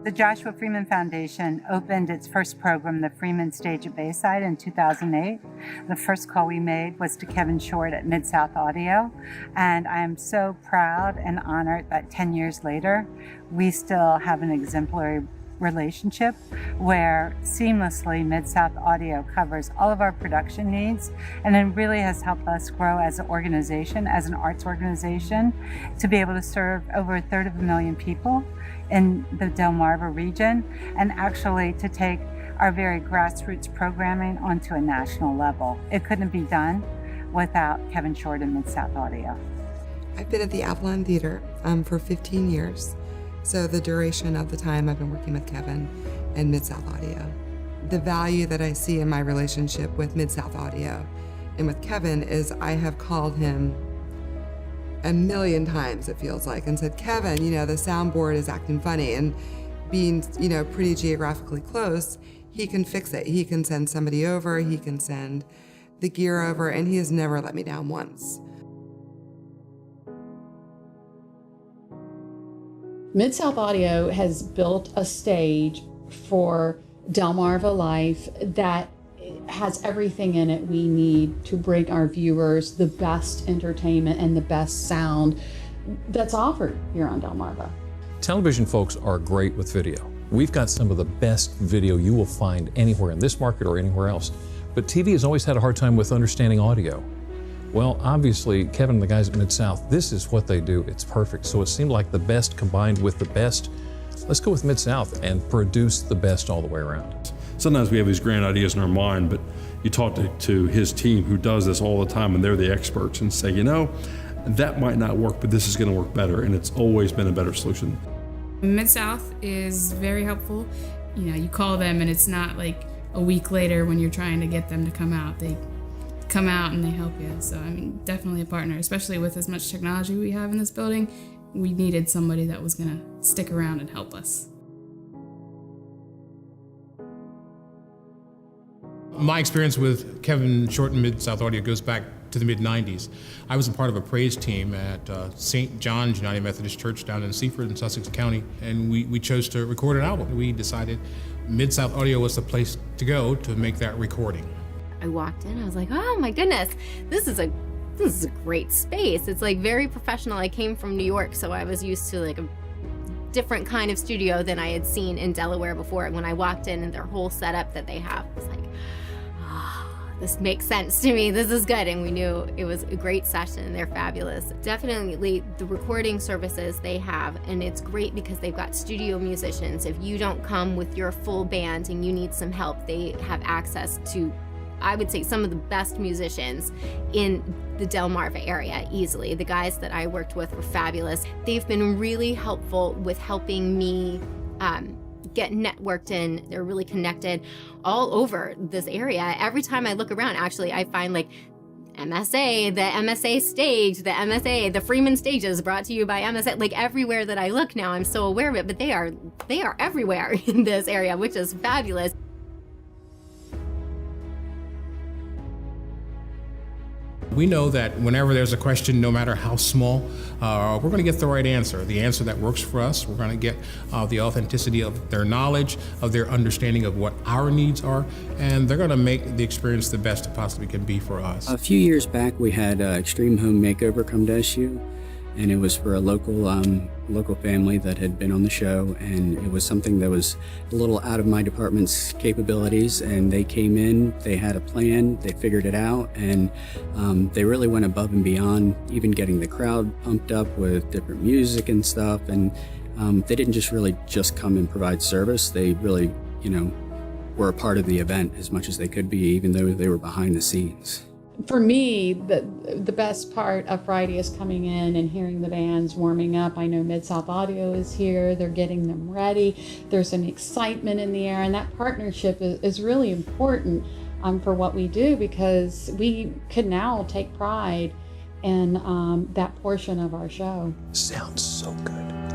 The Joshua Freeman Foundation opened its first program, the Freeman Stage at Bayside, in 2008. The first call we made was to Kevin Short at Mid-South Audio, and I am so proud and honored that 10 years later, we still have an exemplary relationship where seamlessly Mid-South Audio covers all of our production needs, and it really has helped us grow as an organization, as an arts organization, to be able to serve over 250,000 people in the Delmarva region, and actually to take our very grassroots programming onto a national level. It couldn't be done without Kevin Short and Mid-South Audio. I've been at the Avalon Theater for 15 years. So the duration of the time I've been working with Kevin and Mid-South Audio. The value that I see in my relationship with Mid-South Audio and with Kevin is I have called him a million times, it feels like, and said, Kevin, the soundboard is acting funny, and being, pretty geographically close, he can fix it. He can send somebody over, he can send the gear over, and he has never let me down once. Mid-South Audio has built a stage for Delmarva life that has everything in it we need to bring our viewers the best entertainment and the best sound that's offered here on Delmarva. Television folks are great with video. We've got some of the best video you will find anywhere in this market or anywhere else. But TV has always had a hard time with understanding audio. Well, obviously, Kevin and the guys at Mid-South, this is what they do. It's perfect. So it seemed like the best combined with the best. Let's go with Mid-South and produce the best all the way around. Sometimes we have these grand ideas in our mind, but you talk to his team who does this all the time, and they're the experts, and say, that might not work, but this is going to work better, and it's always been a better solution. Mid-South is very helpful. You call them, and it's not like a week later when you're trying to get them to come out. They come out and they help you. So, definitely a partner, especially with as much technology we have in this building. We needed somebody that was going to stick around and help us. My experience with Kevin Short and Mid-South Audio goes back to the mid-90s. I was a part of a praise team at St. John's United Methodist Church down in Seaford in Sussex County, and we chose to record an album. We decided Mid-South Audio was the place to go to make that recording. I walked in, I was like, oh my goodness, this is a great space. It's like very professional. I came from New York, so I was used to like a different kind of studio than I had seen in Delaware before. And when I walked in and their whole setup that they have, I was like, this makes sense to me. This is good. And we knew it was a great session and they're fabulous. Definitely the recording services they have, and it's great because they've got studio musicians. If you don't come with your full band and you need some help, they have access to, I would say, some of the best musicians in the Delmarva area easily. The guys that I worked with were fabulous. They've been really helpful with helping me get networked in. They're really connected all over this area. Every time I look around, actually, I find like MSA, the MSA stage, the Freeman stages brought to you by MSA. Like everywhere that I look now, I'm so aware of it, but they are everywhere in this area, which is fabulous. We know that whenever there's a question, no matter how small, we're going to get the right answer, the answer that works for us. We're going to get the authenticity of their knowledge, of their understanding of what our needs are, and they're going to make the experience the best it possibly can be for us. A few years back, we had Extreme Home Makeover come to SU, and it was for a local family that had been on the show, and it was something that was a little out of my department's capabilities, and they came in, they had a plan, they figured it out, and they really went above and beyond, even getting the crowd pumped up with different music and stuff, and they didn't just come and provide service. They really, were a part of the event as much as they could be, even though they were behind the scenes. For me, the best part of Friday is coming in and hearing the bands warming up. I know Mid-South Audio is here. They're getting them ready. There's an excitement in the air, and that partnership is really important for what we do, because we can now take pride in that portion of our show. Sounds so good.